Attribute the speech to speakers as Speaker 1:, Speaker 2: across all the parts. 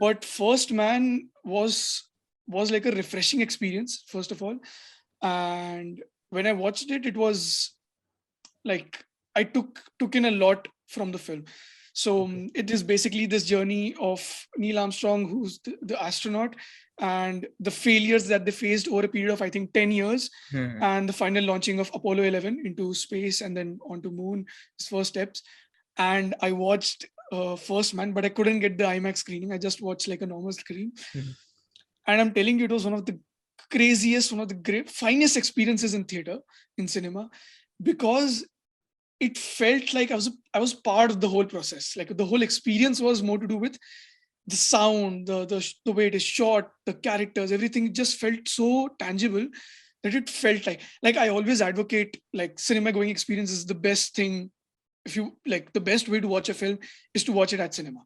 Speaker 1: But First Man was like a refreshing experience, first of all. And when I watched it, it was like I took in a lot from the film. So
Speaker 2: Okay.
Speaker 1: it is basically this journey of Neil Armstrong, who's the astronaut, and the failures that they faced over a period of I think 10 years,
Speaker 2: Hmm.
Speaker 1: and the final launching of Apollo 11 into space and then onto Moon, his first steps. And I watched First Man, but I couldn't get the IMAX screening. I just watched like a normal screen,
Speaker 2: Hmm.
Speaker 1: and I'm telling you, it was one of the craziest, one of the great, finest experiences in theater, in cinema, because it felt like I was part of the whole process. Like the whole experience was more to do with the sound, the way it is shot, the characters, everything just felt so tangible that it felt like I always advocate like cinema going experience is the best thing. If you like, the best way to watch a film is to watch it at cinema.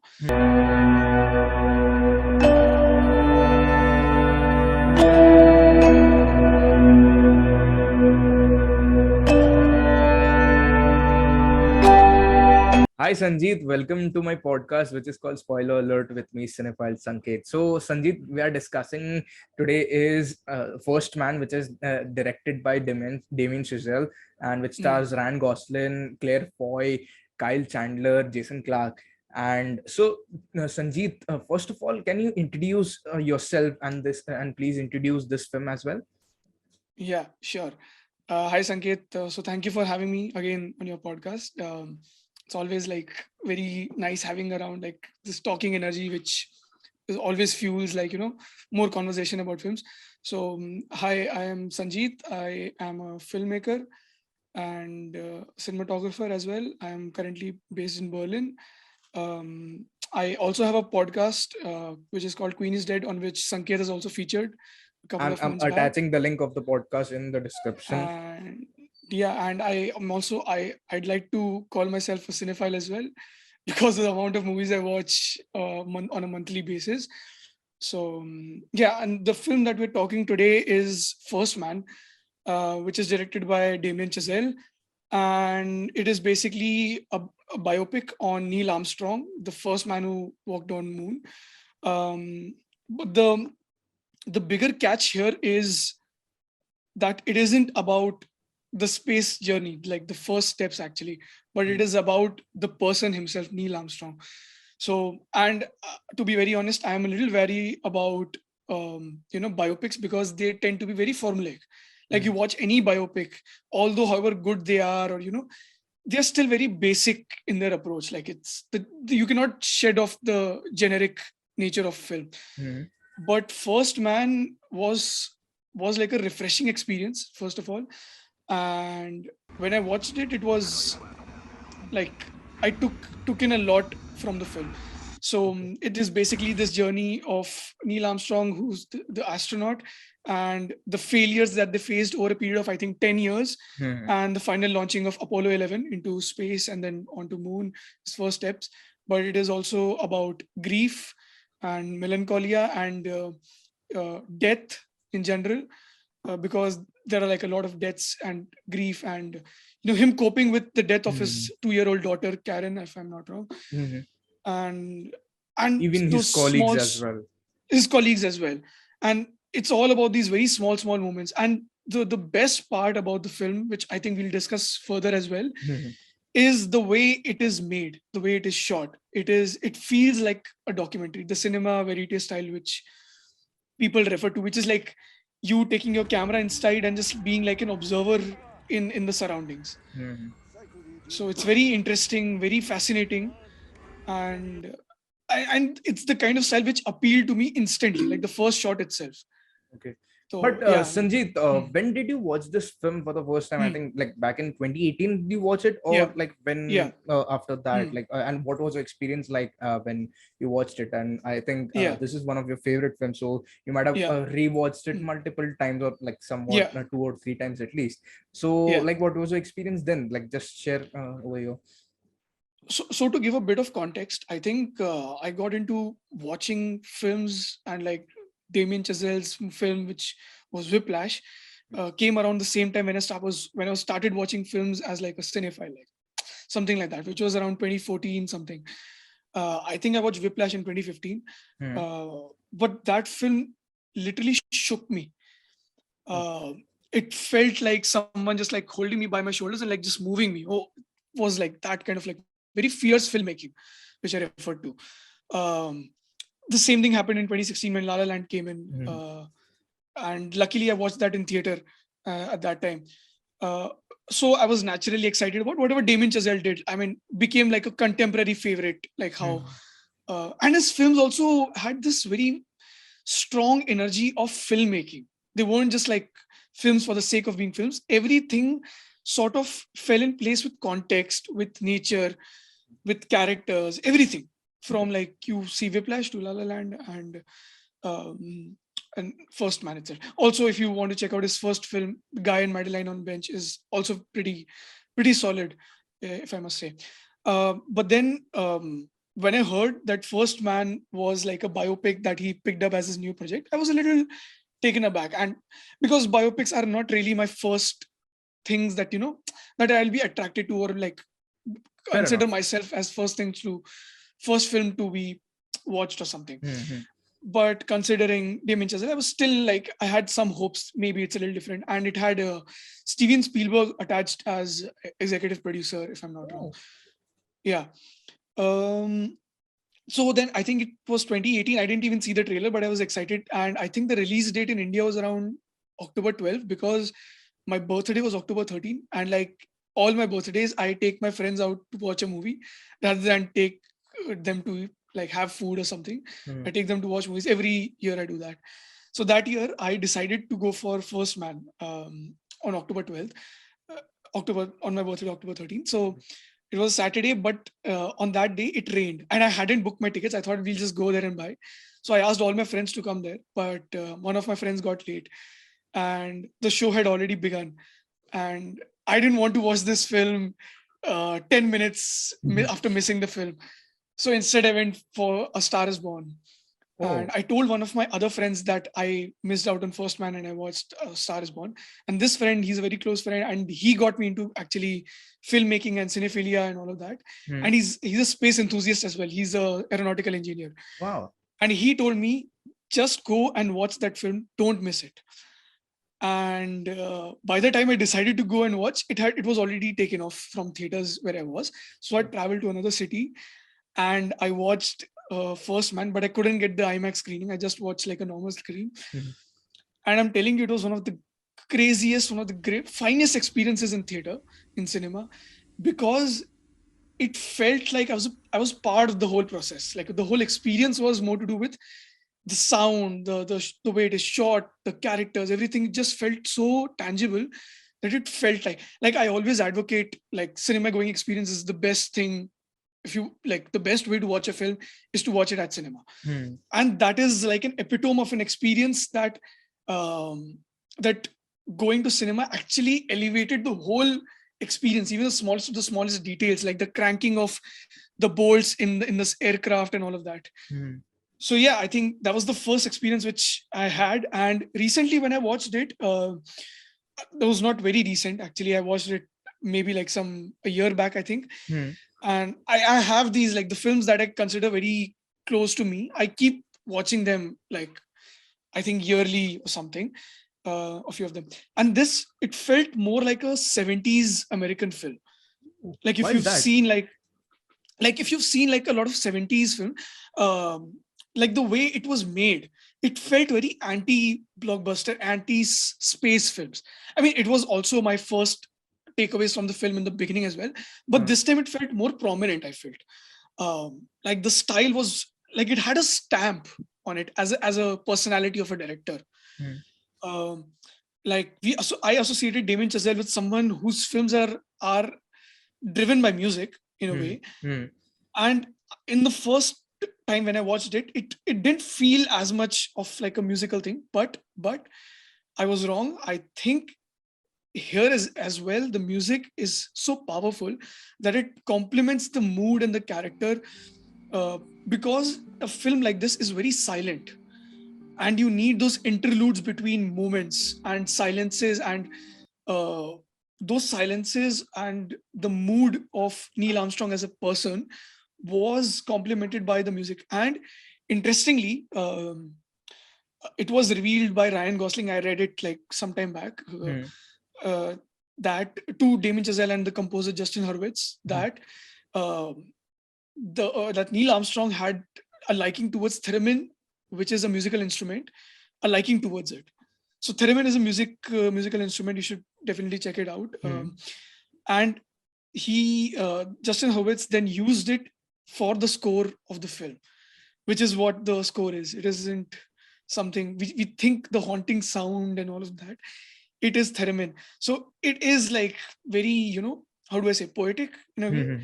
Speaker 2: Hi Sanjeet, welcome to my podcast, which is called Spoiler Alert with me, Cinephile Sanket. So Sanjeet, we are discussing today is First Man, which is directed by Damien Chazelle and which
Speaker 1: Mm.
Speaker 2: stars Ryan Gosling, Claire Foy, Kyle Chandler, Jason Clarke. And so, Sanjeet, first of all, can you introduce yourself and this, and please introduce this film as well?
Speaker 1: Yeah, sure. Hi Sanket. So thank you for having me again on your podcast. It's always like very nice having around like this talking energy, which is always fuels like more conversation about films. So hi, I am Sanjeet. I am a filmmaker and cinematographer as well. I am currently based in Berlin. I also have a podcast which is called Queen is Dead, on which Sanket has also featured a couple of
Speaker 2: I'm
Speaker 1: months back.
Speaker 2: attaching the link of the podcast in the description.
Speaker 1: And yeah, and I am also I'd like to call myself a cinephile as well because of the amount of movies I watch on a monthly basis. So yeah, and the film that we're talking today is First Man, which is directed by Damien Chazelle, and it is basically a biopic on Neil Armstrong, the first man who walked on moon. But the bigger catch here is that it isn't about the space journey, like the first steps actually, but it is about the person himself, Neil Armstrong. So, and to be very honest, I am a little wary about biopics because they tend to be very formulaic. Like you
Speaker 2: Mhm.
Speaker 1: watch any biopic, although however good they are, or they're still very basic in their approach. Like you cannot shed off the generic nature of film.
Speaker 2: Mhm.
Speaker 1: But First Man was like a refreshing experience, first of all. And when I watched it, it was like I took in a lot from the film. So
Speaker 2: Okay.
Speaker 1: it is basically this journey of Neil Armstrong, who's the astronaut, and the failures that they faced over a period of I think 10 years,
Speaker 2: Mhm.
Speaker 1: and the final launching of Apollo 11 into space and then onto Moon, his first steps. But it is also about grief and melancholia and death in general, because there are like a lot of deaths and grief, and him coping with the death of his
Speaker 2: Mhm.
Speaker 1: 2-year-old daughter Karen, if I'm not wrong.
Speaker 2: Mhm.
Speaker 1: And
Speaker 2: Even his
Speaker 1: those
Speaker 2: colleagues as well.
Speaker 1: his colleagues as well. And it's all about these very small moments. And the best part about the film, which I think we'll discuss further as well,
Speaker 2: Mhm.
Speaker 1: is the way it is made, the way it is shot. It feels like a documentary, the cinema verite style, which people refer to, which is like you taking your camera inside and just being like an observer in the surroundings.
Speaker 2: Mhm.
Speaker 1: So it's very interesting, very fascinating, and and it's the kind of style which appealed to me instantly, like the first shot itself.
Speaker 2: Okay.
Speaker 1: So
Speaker 2: But
Speaker 1: yeah.
Speaker 2: Sanjeet,
Speaker 1: Hmm,
Speaker 2: when did you watch this film for the first time? I
Speaker 1: hmm,
Speaker 2: think like back in 2018, did you watch it,
Speaker 1: yeah,
Speaker 2: or like
Speaker 1: yeah,
Speaker 2: when after that,
Speaker 1: hmm,
Speaker 2: like, and what was your experience like when you watched it? And I think
Speaker 1: yeah,
Speaker 2: this is one of your favorite films, so you might have
Speaker 1: yeah,
Speaker 2: rewatched it
Speaker 1: hmm,
Speaker 2: multiple times, or like somewhat
Speaker 1: yeah,
Speaker 2: 2 or 3 times at least. So,
Speaker 1: yeah.
Speaker 2: like, what was your experience then? Like, just share over here.
Speaker 1: So to give a bit of context, I think I got into watching films, and like Damien Chazelle's film, which was Whiplash, came around the same time when I started watching films as like a cinephile, like something like that, which was around 2014 something. I think I watched Whiplash in 2015.
Speaker 2: Hmm.
Speaker 1: But that film literally shook me. It felt like someone just like holding me by my shoulders and like just moving me. Oh, was like that kind of like very fierce filmmaking, which I referred to. Um, the same thing happened in 2016 when La La Land came in,
Speaker 2: Hmm.
Speaker 1: and luckily I watched that in theater at that time. Uh, so I was naturally excited about whatever Damien Chazelle did. I mean, became like a contemporary favorite, like how,
Speaker 2: Hmm.
Speaker 1: and his films also had this very strong energy of filmmaking. They weren't just like films for the sake of being films. Everything sort of fell in place with context, with nature, with characters, everything. From like you see Whiplash to La La Land um, and First Man itself. Also, if you want to check out his first film, Guy and Madeline on Bench, is also pretty solid, if I must say. But then when I heard that First Man was like a biopic that he picked up as his new project, I was a little taken aback. And because biopics are not really my first things that that I'll be attracted to or like
Speaker 2: Fair
Speaker 1: consider
Speaker 2: enough.
Speaker 1: myself as first film to be watched or something.
Speaker 2: Hmm.
Speaker 1: But considering Damien Chazelle, I was still like I had some hopes. Maybe it's a little different, and it had Steven Spielberg attached as executive producer, if I'm not wrong.
Speaker 2: Oh.
Speaker 1: Yeah. Um, so then I think it was 2018. I didn't even see the trailer, but I was excited, and I think the release date in India was around October 12th because my birthday was October 13th, and like all my birthdays, I take my friends out to watch a movie rather than take them to like have food or something.
Speaker 2: Hmm.
Speaker 1: I take them to watch movies every year. I do that. So that year, I decided to go for First Man on October 12th, uh, October on my birthday, October 13th. So it was Saturday, but on that day it rained, and I hadn't booked my tickets. I thought we'll just go there and buy. So I asked all my friends to come there, but one of my friends got late, and the show had already begun, and I didn't want to watch this film 10 minutes after missing the film. So instead, I went for A Star is Born. And
Speaker 2: Oh.
Speaker 1: I told one of my other friends that I missed out on First Man and I watched Star is Born. And this friend, he's a very close friend, and he got me into actually filmmaking and cinephilia and all of that.
Speaker 2: Hmm.
Speaker 1: And he's a space enthusiast as well. He's a aeronautical engineer.
Speaker 2: Wow.
Speaker 1: And he told me, just go and watch that film. Don't miss it. And by the time I decided to go and watch, it was already taken off from theaters where I was. So I traveled to another city and I watched First Man, but I couldn't get the IMAX screening. I just watched like a normal screen.
Speaker 2: Hmm.
Speaker 1: And I'm telling you, it was one of the craziest, one of the great, finest experiences in theater, in cinema, because it felt like I was part of the whole process. Like the whole experience was more to do with the sound, the way it is shot, the characters, everything just felt so tangible that it felt like I always advocate like cinema going experience is the best thing. If you like, the best way to watch a film is to watch it at cinema,
Speaker 2: Hmm.
Speaker 1: and that is like an epitome of an experience that going to cinema actually elevated the whole experience, even the smallest details like the cranking of the bolts in this aircraft and all of that.
Speaker 2: Hmm.
Speaker 1: So yeah, I think that was the first experience which I had. And recently when I watched it, that was not very recent actually. I watched it maybe like a year back, I think.
Speaker 2: Hmm.
Speaker 1: And I have these like the films that I consider very close to me. I keep watching them like I think yearly or something, a few of them. And this, it felt more like a 70s American film. Like
Speaker 2: Why
Speaker 1: if
Speaker 2: is
Speaker 1: you've
Speaker 2: that?
Speaker 1: seen like if you've seen like a lot of 70s film, um, like the way it was made, it felt very anti blockbuster, anti space films. I mean, it was also my first takeaways from the film in the beginning as well, but
Speaker 2: Hmm.
Speaker 1: this time it felt more prominent. I felt like the style was like it had a stamp on it as a personality of a director.
Speaker 2: Hmm.
Speaker 1: um, I associated Damien Chazelle with someone whose films are driven by music in a
Speaker 2: Hmm.
Speaker 1: way.
Speaker 2: Hmm.
Speaker 1: And in the first time when I watched it didn't feel as much of like a musical thing, but I was wrong. I think here is as well the music is so powerful that it complements the mood and the character, uh, because a film like this is very silent and you need those interludes between moments and silences, and uh, those silences and the mood of Neil Armstrong as a person was complemented by the music. And interestingly, it was revealed by Ryan Gosling. I read it like some time back.
Speaker 2: Hmm.
Speaker 1: Uh, that to Damien Chazelle and the composer Justin Hurwitz,
Speaker 2: Hmm.
Speaker 1: that that Neil Armstrong had a liking towards theremin, which is a musical instrument, a liking towards it. So theremin is a musical instrument. You should definitely check it out.
Speaker 2: Hmm.
Speaker 1: And Justin Hurwitz then used it for the score of the film, which is what the score is. It isn't something we think the haunting sound and all of that. It is theremin. So it is like very, how do I say, poetic in a way
Speaker 2: Hmm.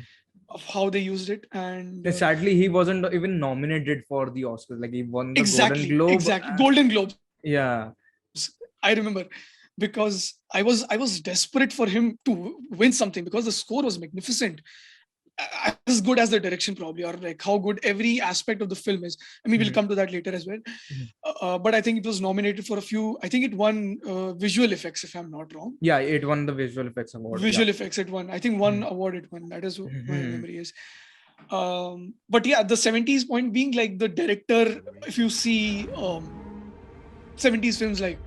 Speaker 1: of how they used it. And
Speaker 2: Sadly, he wasn't even nominated for the Oscars. Like, he won the Golden
Speaker 1: exactly,
Speaker 2: Globe.
Speaker 1: exactly. Golden Globes.
Speaker 2: Yeah.
Speaker 1: I remember, because I was desperate for him to win something, because the score was magnificent, as good as the direction probably, or like how good every aspect of the film is. I mean, we'll
Speaker 2: Hmm.
Speaker 1: come to that later as well.
Speaker 2: Hmm.
Speaker 1: But I think it was nominated for a few. I think it won visual effects, if I'm not wrong.
Speaker 2: Yeah, it won the Visual Effects Award. Yeah.
Speaker 1: Visual effects, it won. I think one
Speaker 2: Hmm.
Speaker 1: award it won. That is what my
Speaker 2: Hmm.
Speaker 1: memory is. But yeah, the 70s point being, like, the director, if you see 70s films like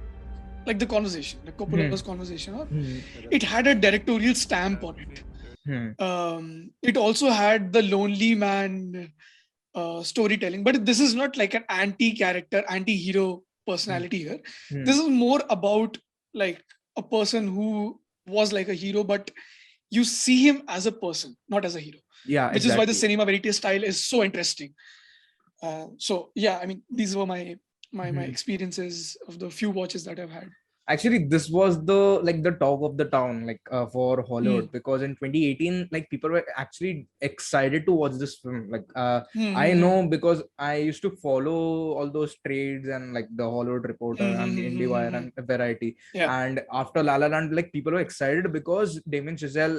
Speaker 1: The Conversation, like
Speaker 2: Hmm.
Speaker 1: Coppola's Conversation, or
Speaker 2: Hmm.
Speaker 1: it had a directorial stamp on it.
Speaker 2: Hmm.
Speaker 1: It also had the lonely man storytelling, but this is not like an anti-character, anti-hero
Speaker 2: Hmm.
Speaker 1: personality here.
Speaker 2: Hmm.
Speaker 1: This is more about like a person who was like a hero, but you see him as a person, not as a hero,
Speaker 2: Yeah,
Speaker 1: which is why the
Speaker 2: exactly.
Speaker 1: cinema verite style is so interesting. So yeah, I mean, these were my
Speaker 2: Hmm.
Speaker 1: experiences of the few watches that I've had.
Speaker 2: Actually, this was the talk of the town, like, for Hollywood,
Speaker 1: Hmm.
Speaker 2: because in 2018, like, people were actually excited to watch this film. Like,
Speaker 1: Hmm.
Speaker 2: I
Speaker 1: Hmm.
Speaker 2: know, because I used to follow all those trades and like the Hollywood Reporter
Speaker 1: Hmm. Hmm.
Speaker 2: and
Speaker 1: Hmm.
Speaker 2: the
Speaker 1: Hmm. Hmm.
Speaker 2: IndieWire
Speaker 1: Hmm.
Speaker 2: and Variety.
Speaker 1: Yeah.
Speaker 2: And after La La Land, like, people were excited because Damien Chazelle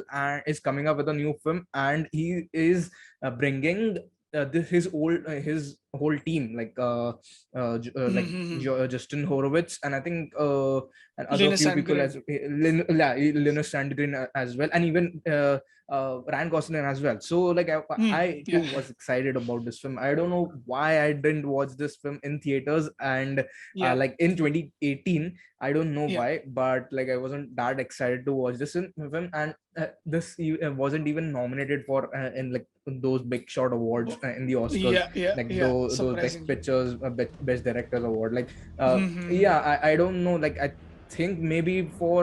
Speaker 2: is coming up with a new film, and he is bringing his whole team, like,
Speaker 1: Hmm.
Speaker 2: like,
Speaker 1: Hmm. Hmm.
Speaker 2: Justin Horowitz, and I think and other
Speaker 1: Linus
Speaker 2: few people as
Speaker 1: Sandgren.
Speaker 2: Linus Sandgren as well, and even Ryan Gosling as well. So, like,
Speaker 1: Hmm.
Speaker 2: I too
Speaker 1: Yeah.
Speaker 2: was excited about this film. I don't know why I didn't watch this film in theaters, and
Speaker 1: Yeah.
Speaker 2: like in 2018, I don't know
Speaker 1: Yeah.
Speaker 2: why, but like, I wasn't that excited to watch this film, and wasn't even nominated for in like those big shot awards
Speaker 1: Oh,
Speaker 2: in the Oscars,
Speaker 1: yeah. Yeah.
Speaker 2: like
Speaker 1: Yeah.
Speaker 2: those best
Speaker 1: Surprisingly.
Speaker 2: pictures, best directors award. Like,
Speaker 1: Hmm. Hmm. Hmm.
Speaker 2: yeah, I don't know. Like, I think maybe for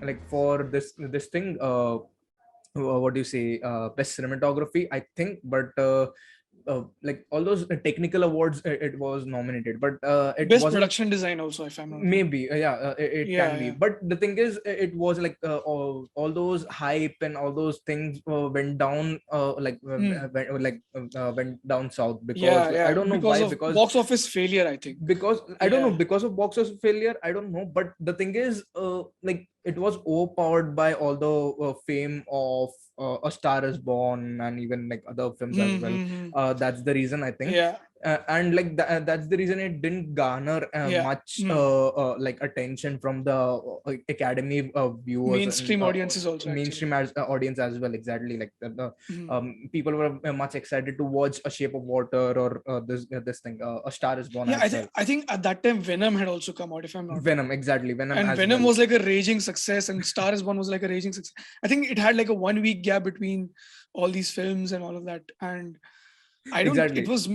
Speaker 2: like for this thing, what do you say, best cinematography, I think, but like all those technical awards, it was nominated, but it
Speaker 1: Best
Speaker 2: wasn't.
Speaker 1: production design also, if I'm not wrong.
Speaker 2: Maybe, yeah, it
Speaker 1: Yeah.
Speaker 2: can be,
Speaker 1: Yeah.
Speaker 2: but the thing is, it was like, all those hype and all those things went down, like,
Speaker 1: Hmm.
Speaker 2: went down south,
Speaker 1: Yeah.
Speaker 2: because I
Speaker 1: Yeah.
Speaker 2: don't know
Speaker 1: Because
Speaker 2: why,
Speaker 1: of
Speaker 2: because
Speaker 1: box office failure, I think.
Speaker 2: I don't know,
Speaker 1: Yeah.
Speaker 2: because of box office failure, I don't know, but the thing is, like, it was overpowered by all the fame of A Star Is Born, and even like other films as
Speaker 1: Hmm.
Speaker 2: well.
Speaker 1: Hmm. Hmm.
Speaker 2: That's the reason, I think.
Speaker 1: Yeah.
Speaker 2: And like, that's the reason it didn't garner
Speaker 1: Yeah.
Speaker 2: much
Speaker 1: Hmm.
Speaker 2: like attention from the academy viewers and
Speaker 1: Mainstream audiences also, actually.
Speaker 2: mainstream audience as well, exactly. Like,
Speaker 1: Hmm.
Speaker 2: people were much excited to watch A Shape of Water, or this thing, A Star Is Born
Speaker 1: Yeah.
Speaker 2: as well.
Speaker 1: I think at that time Venom had also come out, if I'm not wrong.
Speaker 2: Venom, exactly, Venom
Speaker 1: And
Speaker 2: as
Speaker 1: Venom
Speaker 2: well.
Speaker 1: was like a raging success, and Star is Born was like a raging success. I think it had like a 1 week gap between all these films and all of that. And I don't. It
Speaker 2: Exactly.
Speaker 1: was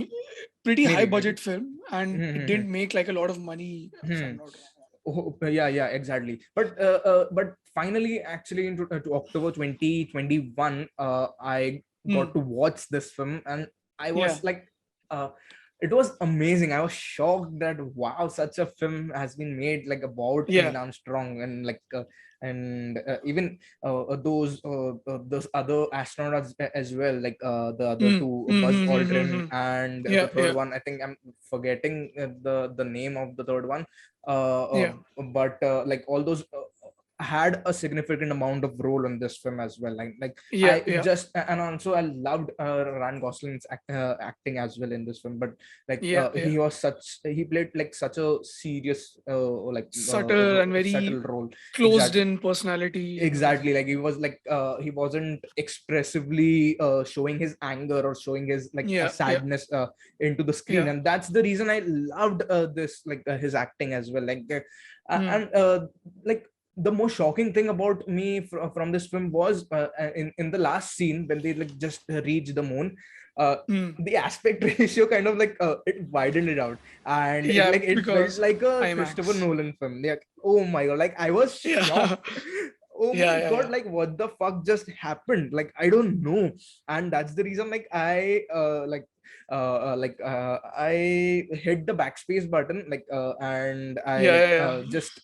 Speaker 1: pretty high
Speaker 2: Maybe, maybe.
Speaker 1: budget film, and it
Speaker 2: Hmm.
Speaker 1: didn't make like a lot of money, if
Speaker 2: Hmm.
Speaker 1: I'm not wrong.
Speaker 2: Oh, yeah, yeah, exactly. But finally, actually, to October 2021, I got
Speaker 1: Hmm.
Speaker 2: to watch this film, and I
Speaker 1: Yeah.
Speaker 2: was like, uh, it was amazing. I was shocked that, wow, such a film has been made, like, about
Speaker 1: Yeah.
Speaker 2: Neil Armstrong, and like, and even those other astronauts as well, like the other
Speaker 1: Hmm.
Speaker 2: two,
Speaker 1: Hmm.
Speaker 2: Buzz
Speaker 1: Hmm. Hmm. Hmm.
Speaker 2: Aldrin,
Speaker 1: Hmm.
Speaker 2: and the
Speaker 1: Yeah.
Speaker 2: third
Speaker 1: Yeah.
Speaker 2: one, I think I'm forgetting the name of the third one, uh, uh,
Speaker 1: Yeah.
Speaker 2: but like, all those had a significant amount of role in this film as well. Like
Speaker 1: Yeah,
Speaker 2: I
Speaker 1: yeah,
Speaker 2: just, and also I loved Ryan Gosling's acting as well in this film. But like
Speaker 1: yeah, yeah.
Speaker 2: he played like such a serious
Speaker 1: Subtle and
Speaker 2: subtle
Speaker 1: very
Speaker 2: role.
Speaker 1: closed
Speaker 2: Exactly.
Speaker 1: in personality and
Speaker 2: Exactly,
Speaker 1: everything.
Speaker 2: like he was like he wasn't expressively showing his anger or showing his like a
Speaker 1: Yeah, yeah,
Speaker 2: sadness into the screen,
Speaker 1: yeah.
Speaker 2: and that's the reason I loved this like his acting as well. Like
Speaker 1: Hmm.
Speaker 2: and like the most shocking thing about me from this film was in the last scene when they like just reach the moon, uh,
Speaker 1: Hmm.
Speaker 2: the aspect ratio kind of like it widened it out, and
Speaker 1: Yeah,
Speaker 2: it felt
Speaker 1: because
Speaker 2: like a Christopher
Speaker 1: IMAX.
Speaker 2: Nolan film. Like, oh my god, like I was
Speaker 1: Yeah,
Speaker 2: shocked. Oh my
Speaker 1: yeah, yeah,
Speaker 2: god,
Speaker 1: yeah.
Speaker 2: like what the fuck just happened? Like I don't know. And that's the reason like I hit the backspace button, like and
Speaker 1: Yeah,
Speaker 2: I
Speaker 1: yeah, yeah.
Speaker 2: just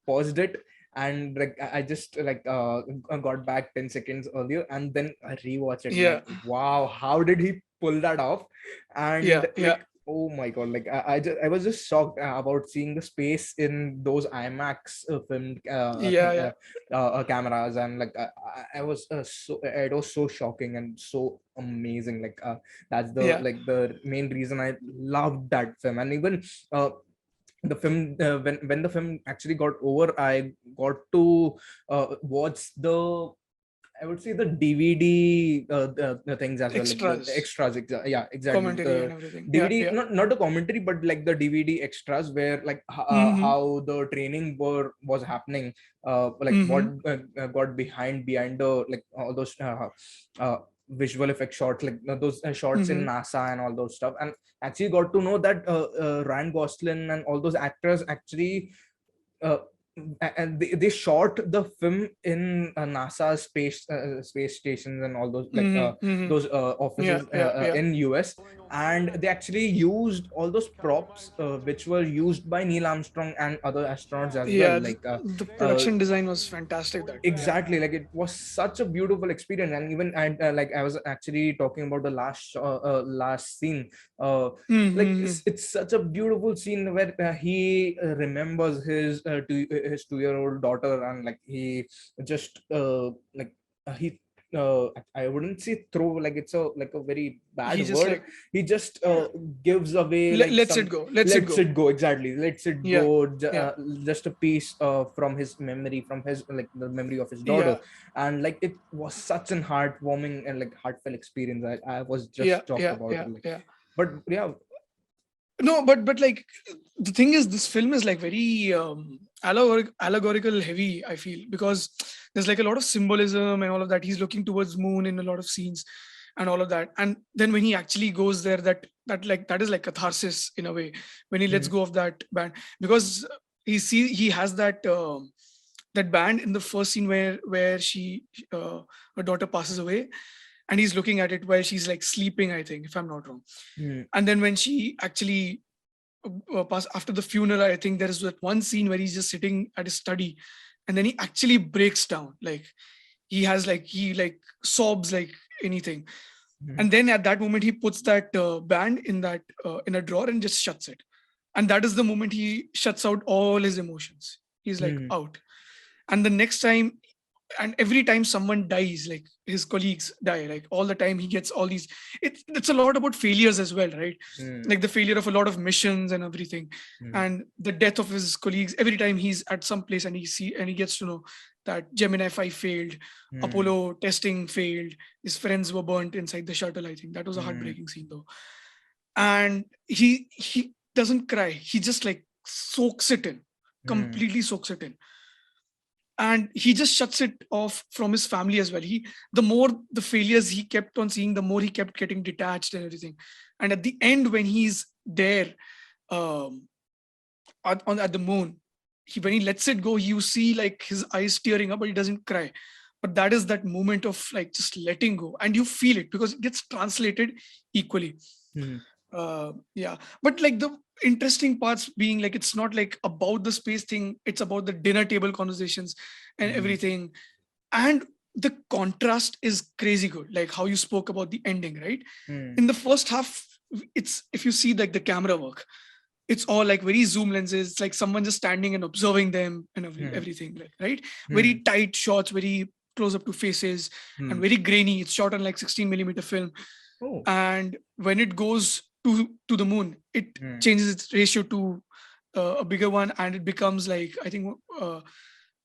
Speaker 2: paused it, and like I just like got back 10 seconds earlier, and then I rewatched it.
Speaker 1: Yeah,
Speaker 2: Like, wow, how did he pull that off?
Speaker 1: yeah,
Speaker 2: And
Speaker 1: yeah,
Speaker 2: like, oh my god, like I was just shocked about seeing the space in those IMAX filmed
Speaker 1: yeah, yeah,
Speaker 2: cameras. And like I was so it was so shocking and so amazing. Like that's the
Speaker 1: yeah.
Speaker 2: like the main reason I loved that film. And even uh, the film when the film actually got over, I got to watch the, I would say, the DVD the things as well, like the
Speaker 1: Extras,
Speaker 2: extras. Yeah, exactly.
Speaker 1: commentary and
Speaker 2: The
Speaker 1: everything. Yeah,
Speaker 2: DVD,
Speaker 1: yeah.
Speaker 2: not the commentary, but like the DVD extras where like
Speaker 1: Mm-hmm.
Speaker 2: how the training was happening, like what
Speaker 1: Mm-hmm.
Speaker 2: got behind the like all those uh, visual effect shots, like those shots in
Speaker 1: Mm-hmm.
Speaker 2: NASA and all those stuff. And actually got to know that Ryan Gosling and all those actors actually uh, and they shot the film in NASA space stations and all those like
Speaker 1: Mm-hmm. Mm-hmm.
Speaker 2: those
Speaker 1: Yeah,
Speaker 2: offices
Speaker 1: yeah, yeah.
Speaker 2: in US. And they actually used all those props which were used by Neil Armstrong and other astronauts as well,
Speaker 1: Yeah,
Speaker 2: like
Speaker 1: the
Speaker 2: uh,
Speaker 1: production design was fantastic that time. Yeah.
Speaker 2: exactly, like it was such a beautiful experience. And even like I was actually talking about the last scene, uh like
Speaker 1: Mm-hmm.
Speaker 2: it's such a beautiful scene where he remembers his 2-year-old daughter, and like he just like he I wouldn't say throw, like it's a like a very bad
Speaker 1: He just
Speaker 2: word.
Speaker 1: like
Speaker 2: He just gives away like
Speaker 1: lets it
Speaker 2: some,
Speaker 1: go. Lets it
Speaker 2: lets
Speaker 1: go.
Speaker 2: it go. Exactly, lets it
Speaker 1: Yeah,
Speaker 2: go,
Speaker 1: yeah,
Speaker 2: just a piece from his memory, from his like the memory of his daughter.
Speaker 1: yeah,
Speaker 2: And like it was such an heartwarming and like heartfelt experience. I was
Speaker 1: yeah,
Speaker 2: just shocked
Speaker 1: yeah,
Speaker 2: about it.
Speaker 1: yeah,
Speaker 2: Like,
Speaker 1: yeah.
Speaker 2: but yeah.
Speaker 1: No, but like the thing is, this film is like very allegorical heavy. I feel because there's like a lot of symbolism and all of that. He's looking towards moon in a lot of scenes, and all of that. And then when he actually goes there, that is like catharsis in a way when he lets
Speaker 2: Mhm,
Speaker 1: go of that band, because he has that band in the first scene where she her daughter passes away, and he's looking at it while she's like sleeping, I think, if I'm not wrong.
Speaker 2: mhm,
Speaker 1: And then when she actually pass after the funeral, I think there is that one scene where he's just sitting at his study, and then he actually breaks down, like he like sobs like anything.
Speaker 2: mhm,
Speaker 1: And then at that moment he puts that band in a drawer and just shuts it. And that is the moment he shuts out all his emotions. He's like
Speaker 2: mhm,
Speaker 1: out. And the next time, and every time someone dies, like his colleagues die, like all the time he gets all these, it's a lot about failures as well, right?
Speaker 2: mhm,
Speaker 1: Like the failure of a lot of missions and everything,
Speaker 2: mhm,
Speaker 1: and the death of his colleagues every time he's at some place, and he gets to know that Gemini 5 failed,
Speaker 2: mhm,
Speaker 1: Apollo testing failed, his friends were burnt inside the shuttle. I think that was a
Speaker 2: mhm,
Speaker 1: heartbreaking scene though. And he doesn't cry, he just like soaks it in,
Speaker 2: mhm,
Speaker 1: completely soaks it in. And he just shuts it off from his family as well. He The more the failures he kept on seeing, the more he kept getting detached and everything. And at the end when he's there, um at the moon, when he lets it go, you see like his eyes tearing up, but he doesn't cry. But that is that moment of like just letting go, and you feel it because it gets translated equally.
Speaker 2: mhm,
Speaker 1: Yeah, but like the interesting parts being like it's not like about the space thing, it's about the dinner table conversations and
Speaker 2: mhm,
Speaker 1: everything. And the contrast is crazy good, like how you spoke about the ending, right?
Speaker 2: mhm,
Speaker 1: In the first half, it's, if you see like the camera work, it's all like very zoom lenses. It's like someone just standing and observing them and
Speaker 2: Hmm.
Speaker 1: everything, like, right?
Speaker 2: Hmm.
Speaker 1: Very tight shots, very close up to faces, and
Speaker 2: Hmm.
Speaker 1: very grainy. It's shot on like 16 millimeter film.
Speaker 2: Oh.
Speaker 1: And when it goes to the moon, it
Speaker 2: Hmm.
Speaker 1: changes its ratio to a bigger one, and it becomes like, I think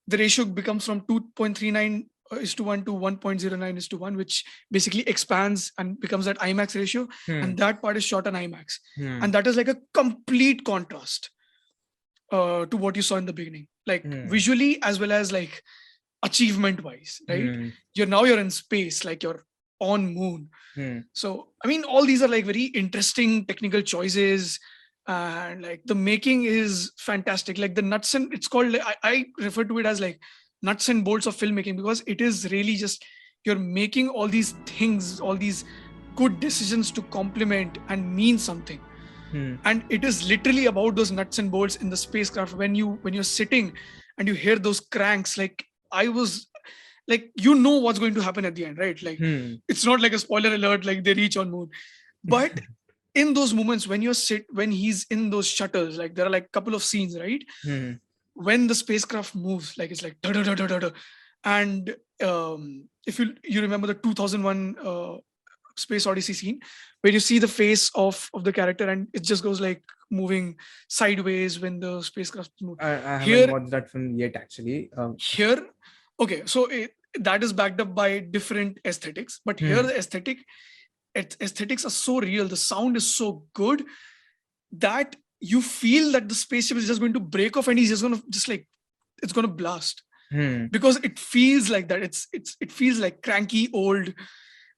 Speaker 1: the ratio becomes from 2.39 is to 1 to 1.09 is to 1, which basically expands and becomes that IMAX ratio.
Speaker 2: Hmm.
Speaker 1: And that part is shot on IMAX.
Speaker 2: Hmm.
Speaker 1: And that is like a complete contrast to what you saw in the beginning, like
Speaker 2: Hmm.
Speaker 1: visually as well as like achievement wise, right?
Speaker 2: Hmm.
Speaker 1: You're in space, like you're on moon.
Speaker 2: Hmm.
Speaker 1: So I mean, all these are like very interesting technical choices, and like the making is fantastic. Like the nuts and it's called, I refer to it as like nuts and bolts of filmmaking, because it is really just you're making all these things, all these good decisions to complement and mean something.
Speaker 2: Hmm.
Speaker 1: And it is literally about those nuts and bolts in the spacecraft. When you're sitting and you hear those cranks, like I was like, what's going to happen at the end, right? Like,
Speaker 2: Hmm.
Speaker 1: it's not like a spoiler alert, like they reach on moon. But in those moments when he's in those shuttles, like there are like a couple of scenes, right?
Speaker 2: Hmm.
Speaker 1: When the spacecraft moves, like it's like da da da da da da. And if you remember the 2001 Space Odyssey scene, where you see the face of the character and it just goes like moving sideways when the spacecraft move.
Speaker 2: I haven't
Speaker 1: Here,
Speaker 2: watched that film yet, actually.
Speaker 1: here, okay, so that is backed up by different aesthetics, but here
Speaker 2: Hmm.
Speaker 1: the aesthetics are so real. The sound is so good that you feel that the spaceship is just going to break off and he's just going to just like it's going to blast,
Speaker 2: Hmm.
Speaker 1: because it feels like that. It feels like cranky old.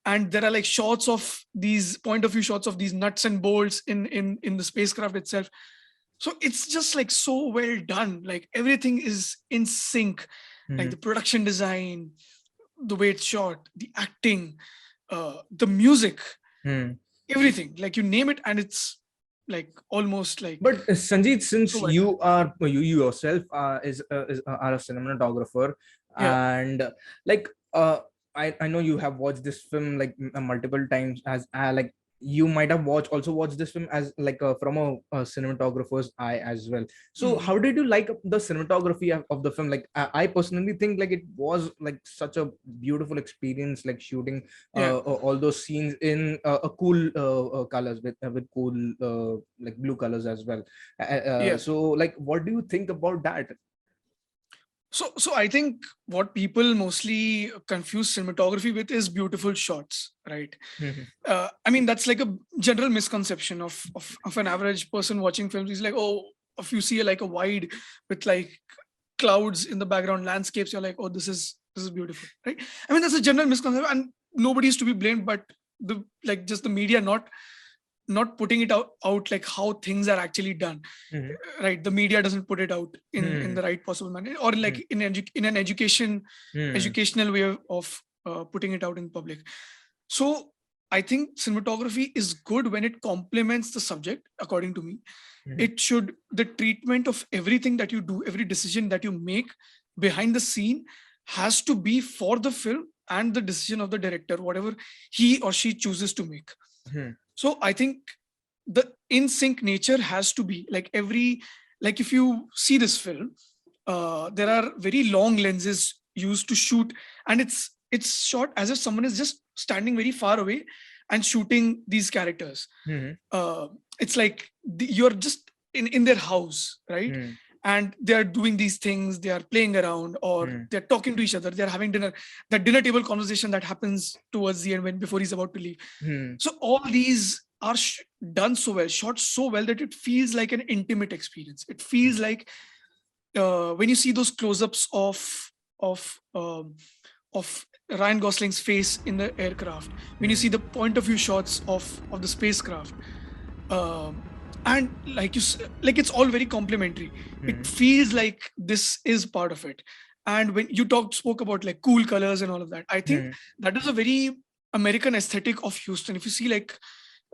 Speaker 1: And there are like shots of these point of view shots of these nuts and bolts in the spacecraft itself. So it's just like so well done, like everything is in sync, like
Speaker 2: Hmm.
Speaker 1: the production design, the way it's shot, the acting, the music,
Speaker 2: Hmm.
Speaker 1: everything, like you name it, and it's like almost like
Speaker 2: But Sanjeet,
Speaker 1: so
Speaker 2: since
Speaker 1: well done.
Speaker 2: you yourself are a cinematographer,
Speaker 1: Yeah,
Speaker 2: and like uh, I know you have watched this film like multiple times, as like you might have watched this film as like from a cinematographer's eye as well. So
Speaker 1: mhm.
Speaker 2: how did you like the cinematography of the film? Like I personally think like it was like such a beautiful experience, like shooting
Speaker 1: Yeah,
Speaker 2: all those scenes in a cool colors with cool like blue colors as well.
Speaker 1: yeah.
Speaker 2: So like what do you think about that?
Speaker 1: So I think what people mostly confuse cinematography with is beautiful shots, right?
Speaker 2: Mhm.
Speaker 1: I mean, that's like a general misconception of an average person watching films. He's like, oh, if you see like a wide with like clouds in the background, landscapes, you're like, oh, this is beautiful, right? I mean, that's a general misconception, and nobody is to be blamed, but the like just the media not putting it out like how things are actually done,
Speaker 2: Mhm.
Speaker 1: right? The media doesn't put it out in
Speaker 2: Mhm.
Speaker 1: the right possible manner, or like
Speaker 2: Mhm.
Speaker 1: in an
Speaker 2: Mhm.
Speaker 1: educational way of putting it out in public. So I think cinematography is good when it complements the subject, according to me.
Speaker 2: Mhm.
Speaker 1: It should, the treatment of everything that you do, every decision that you make behind the scene has to be for the film and the decision of the director, whatever he or she chooses to make.
Speaker 2: Mhm.
Speaker 1: So I think the in sync nature has to be like every, like if you see this film, there are very long lenses used to shoot, and it's shot as if someone is just standing very far away and shooting these characters.
Speaker 2: Mhm.
Speaker 1: It's like you're just in their house, right?
Speaker 2: Mhm.
Speaker 1: And they are doing these things, they are playing around, or
Speaker 2: Mhm.
Speaker 1: they're talking to each other, they're having dinner, that dinner table conversation that happens towards the end when before he's about to leave.
Speaker 2: Mhm.
Speaker 1: So all these are done so well, shot so well, that it feels like an intimate experience. It feels like when you see those close-ups of of Ryan Gosling's face in the aircraft, when you see
Speaker 2: Mhm.
Speaker 1: the point of view shots of the spacecraft, um, and like like it's all very complimentary. It
Speaker 2: Mhm.
Speaker 1: feels like this is part of it. And when you spoke about like cool colors and all of that, I think
Speaker 2: Mhm.
Speaker 1: that is a very American aesthetic of Houston. If you see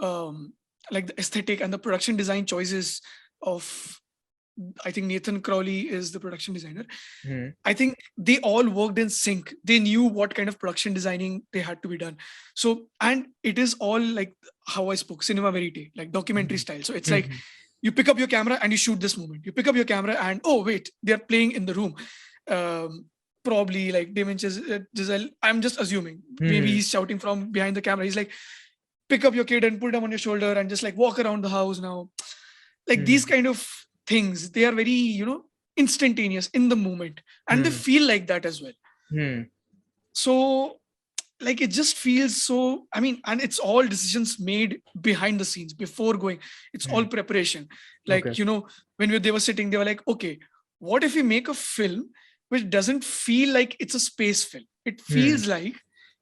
Speaker 1: um, like the aesthetic and the production design choices of, I think Nathan Crowley is the production designer.
Speaker 2: Mhm.
Speaker 1: I think they all worked in sync. They knew what kind of production designing they had to be done. So, and it is all like how I spoke, cinema verite, like documentary
Speaker 2: Mhm.
Speaker 1: style. So it's like
Speaker 2: Mhm.
Speaker 1: you pick up your camera and you shoot this moment. You pick up your camera and, oh wait, they're playing in the room. Probably like Damien Giselle, I'm just assuming, maybe he's shouting from behind the camera. He's like, pick up your kid and put them on your shoulder and just like walk around the house now. Like these kind of things, they are very, instantaneous in the moment, and they feel like that as well. So like it just feels so, I mean, and it's all decisions made behind the scenes before going. It's all preparation. Like,
Speaker 2: Okay.
Speaker 1: when they were sitting, they were like, okay, what if we make a film which doesn't feel like it's a space film? It feels like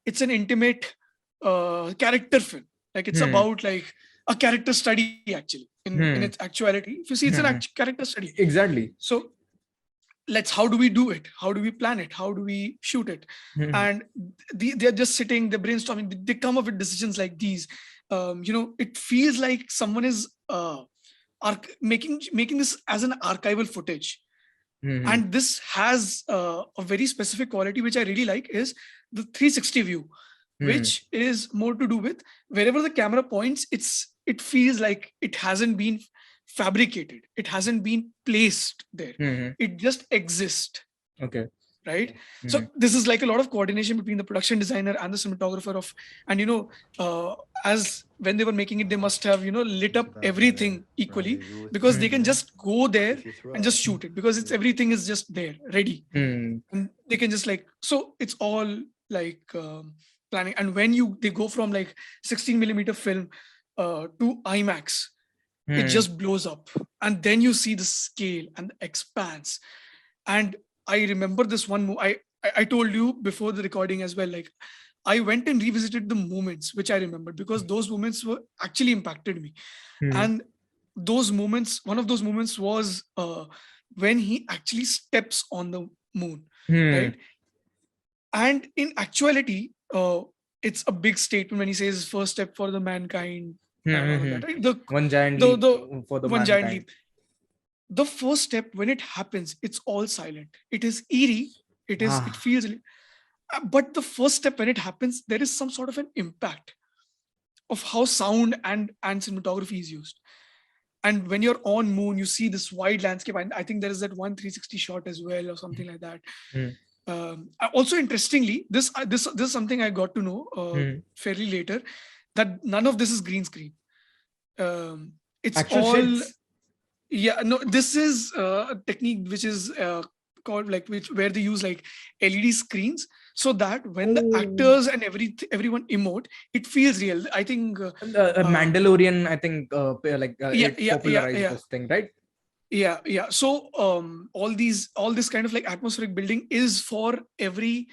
Speaker 1: it's an intimate character film. Like it's about like a character study actually in its actuality. If you see, it's an character study.
Speaker 2: Exactly.
Speaker 1: So how do we do it? How do we plan it? How do we shoot it? And they're just sitting, they're brainstorming, they come up with decisions like these. It feels like someone is making this as an archival footage. And this has a very specific quality which I really like, is the 360 view, which is more to do with wherever the camera points, it feels like it hasn't been fabricated, it hasn't been placed there, it just exists.
Speaker 2: Okay.
Speaker 1: Right. So this is like a lot of coordination between the production designer and the cinematographer and as when they were making it, they must have lit up everything equally, because they can just go there and just shoot it, because it's everything is just there ready, and they can just like, so it's all like planning. And when they go from like 16mm film to IMAX, it just blows up, and then you see the scale and the expanse. And I remember this one I told you before the recording as well, like I went and revisited the moments which I remembered, because those moments were actually impacted me. And those moments, one of those moments was when he actually steps on the moon, right? And in actuality, it's a big statement when he says first step for the mankind and all of that, right?
Speaker 2: One giant
Speaker 1: the
Speaker 2: leap
Speaker 1: the
Speaker 2: for the
Speaker 1: one giant
Speaker 2: mankind.
Speaker 1: leap. The first step, when it happens, it's all silent, it is eerie, it feels, but the first step when it happens, there is some sort of an impact of how sound and cinematography is used. And when you're on moon, you see this wide landscape, and I think there is that 1 360 shot as well, or something like that. Also interestingly, this is something I got to know fairly later, that none of this is green screen. It's
Speaker 2: Actual
Speaker 1: all,
Speaker 2: shits.
Speaker 1: yeah, no, this is a technique which is called like, where they use like LED screens, so that when the actors and everyone emote, it feels real. I think
Speaker 2: Mandalorian, I think,
Speaker 1: yeah,
Speaker 2: it
Speaker 1: yeah, yeah,
Speaker 2: popularized
Speaker 1: yeah,
Speaker 2: this thing, right?
Speaker 1: yeah. So all this kind of like atmospheric building is for every.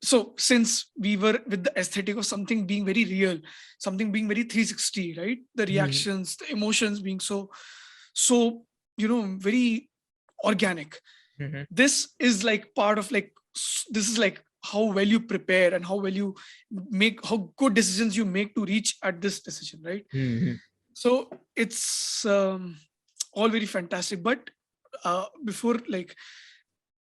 Speaker 1: So since we were with the aesthetic of something being very real, something being very 360, right? The reactions, the emotions being so very organic. This is like part of like, this is like how well you prepare and how well you make, how good decisions you make to reach at this decision, right? So it's all very fantastic. But before, like,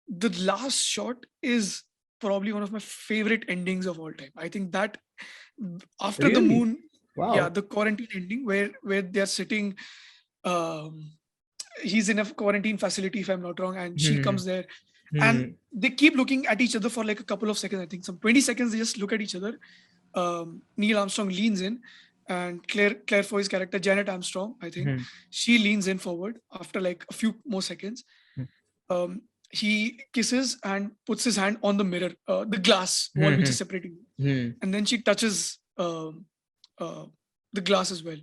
Speaker 1: the last shot is probably one of my favorite endings of all time. I think that after the
Speaker 2: Really?
Speaker 1: moon, yeah,
Speaker 2: Wow.
Speaker 1: the quarantine ending where they're sitting, um he's in a quarantine facility, if I'm not wrong, and she comes there, and they keep looking at each other for like a couple of seconds. I think some 20 seconds, they just look at each other. Neil Armstrong leans in, and Claire Foy's character, Janet Armstrong, I think, she leans in forward after like a few more seconds. um, he kisses and puts his hand on the mirror, the glass wall which is separating them. And then she touches uh, the glass as well.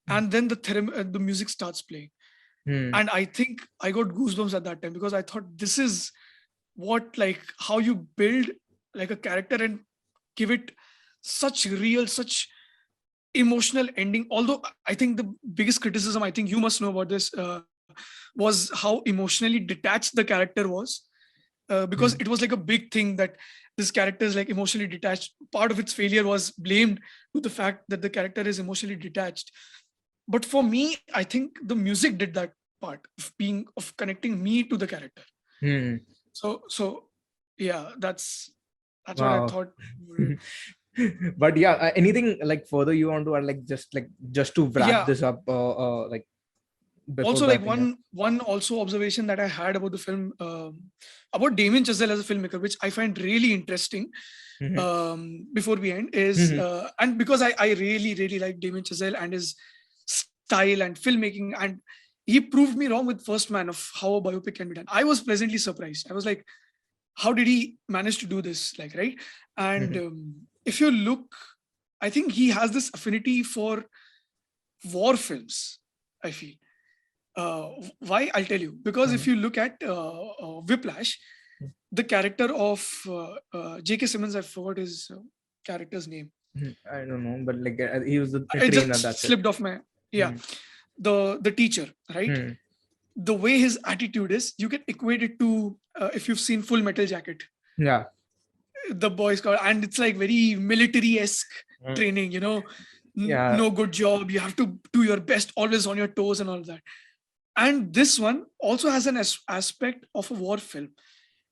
Speaker 1: And then the music starts playing. And I think I got goosebumps at that time, because I thought, this is what, like, how you build like a character and give it such real, such emotional ending. Although I think the biggest criticism, I think you must know about this, was how emotionally detached the character was, because it was like a big thing that this character is like emotionally detached. Part of its failure was blamed to the fact that the character is emotionally detached. But for me, I think the music did that part of connecting me to the character. So yeah, that's what I
Speaker 2: Wow.
Speaker 1: thought.
Speaker 2: But yeah, anything like further you want to add, like just to wrap
Speaker 1: Yeah,
Speaker 2: this up, like before
Speaker 1: Also, like
Speaker 2: Batting? Yeah.
Speaker 1: one also observation that I had about the film, about Damien Chazelle as a filmmaker, which I find really interesting.
Speaker 2: Mhm.
Speaker 1: Before we end is,
Speaker 2: Mhm.
Speaker 1: and because I really like Damien Chazelle and his style and filmmaking, and he proved me wrong with First Man of how a biopic can be done. I was pleasantly surprised. I was like, how did he manage to do this? Like, right? And
Speaker 2: Mhm.
Speaker 1: if you look, I think he has this affinity for war films. I feel. Why? I'll tell you. Because if
Speaker 2: Mhm.
Speaker 1: you look at Whiplash, the character of J.K. Simmons, I forgot his character's name.
Speaker 2: Mhm. I don't know, but like he was a
Speaker 1: It
Speaker 2: trainer.
Speaker 1: just
Speaker 2: That's it.
Speaker 1: slipped off my, yeah.
Speaker 2: Mhm.
Speaker 1: The teacher, right?
Speaker 2: Mhm.
Speaker 1: The way his attitude is, you can equate it to, if you've seen Full Metal Jacket,
Speaker 2: Yeah.
Speaker 1: the boys called, and it's like very military-esque
Speaker 2: Mm.
Speaker 1: training,
Speaker 2: Yeah.
Speaker 1: no good job, you have to do your best, always on your toes and all that. And this one also has an aspect of a war film.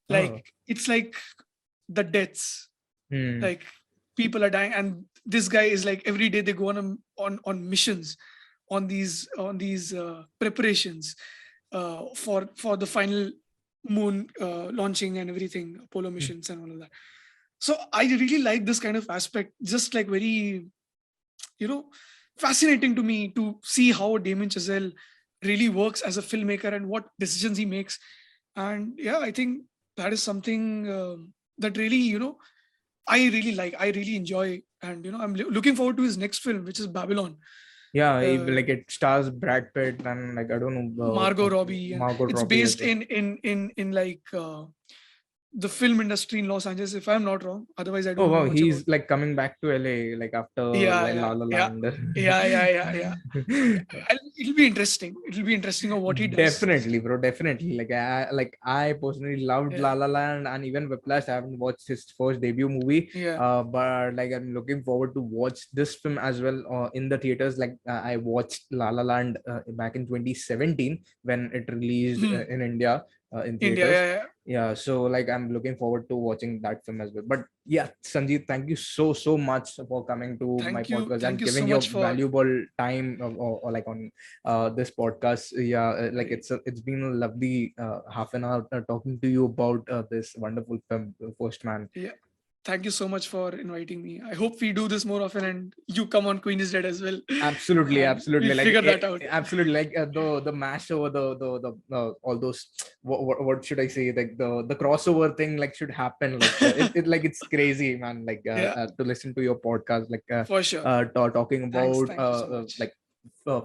Speaker 2: Oh.
Speaker 1: Like, it's like the deaths,
Speaker 2: Hmm.
Speaker 1: like people are dying, and this guy is like, every day they go on missions, on these preparations, for the final moon launching and everything, Apollo missions and all of that. So I really like this kind of aspect, just like very, you know fascinating to me to see how Damien Chazelle really works as a filmmaker and what decisions he makes. And yeah, I think that is something, that really, I really like, I really enjoy. And I'm looking forward to his next film, which is Babylon.
Speaker 2: Yeah.
Speaker 1: uh,
Speaker 2: Like it stars Brad Pitt and like I don't know
Speaker 1: Margot Robbie, and
Speaker 2: Margot
Speaker 1: it's
Speaker 2: Robbie as
Speaker 1: based
Speaker 2: well.
Speaker 1: in like, the film industry in Los Angeles, if I'm not wrong. Otherwise, I
Speaker 2: Oh
Speaker 1: don't know
Speaker 2: wow,
Speaker 1: much about.
Speaker 2: he's like coming back to LA like after
Speaker 1: Yeah,
Speaker 2: like
Speaker 1: yeah,
Speaker 2: La La
Speaker 1: yeah,
Speaker 2: Land.
Speaker 1: yeah. It'll be interesting. It'll be interesting of what he does.
Speaker 2: Definitely, bro. Definitely. Like I personally loved La
Speaker 1: Yeah,
Speaker 2: La Land and even Whiplash. I haven't watched his first debut movie,
Speaker 1: yeah.
Speaker 2: but like I'm looking forward to watch this film as well in the theaters. Like I watched La La Land back in 2017 when it released
Speaker 1: Hmm.
Speaker 2: in India in
Speaker 1: India,
Speaker 2: theaters.
Speaker 1: yeah.
Speaker 2: Yeah, so like I'm looking forward to watching that film as well. But yeah, Sanjeet, thank you so much for coming to my podcast and
Speaker 1: Thank you
Speaker 2: giving
Speaker 1: so
Speaker 2: your
Speaker 1: much for.
Speaker 2: valuable time or like on this podcast. Yeah, like
Speaker 1: uh,
Speaker 2: it's been a lovely half an hour talking to you about this wonderful film, First Man.
Speaker 1: Yeah, thank you so much for inviting me. I hope we do this more often, and you come on Queen is Dead as well,
Speaker 2: Absolutely,
Speaker 1: and we
Speaker 2: absolutely.
Speaker 1: figure that out.
Speaker 2: Absolutely. Like the mash over the all those what should I say? Like the crossover thing like should happen. Like it like it's crazy, man. Like
Speaker 1: Yeah,
Speaker 2: to listen to your podcast, like
Speaker 1: for sure.
Speaker 2: talking
Speaker 1: Thanks.
Speaker 2: about
Speaker 1: Thank you so much.
Speaker 2: like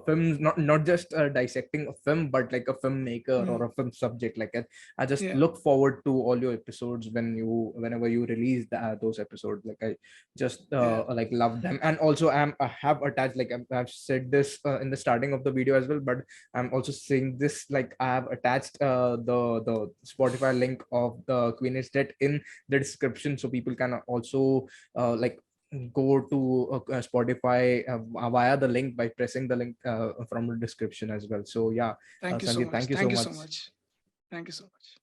Speaker 2: films, not just dissecting a film, but like a filmmaker or
Speaker 1: Mm,
Speaker 2: a film subject. Like I just
Speaker 1: yeah,
Speaker 2: look forward to all your episodes whenever you release those episodes. Like I just
Speaker 1: yeah,
Speaker 2: like love them. And also I have attached, like I've said this in the starting of the video as well, but I'm also saying this, like I have attached the Spotify link of the Queen is Dead in the description, so people can also like go to Spotify via the link by pressing the link from the description as well. So yeah,
Speaker 1: thank you so
Speaker 2: Sanjay,
Speaker 1: much.
Speaker 2: thank you so
Speaker 1: Thank you so
Speaker 2: much.
Speaker 1: much. Thank you so much.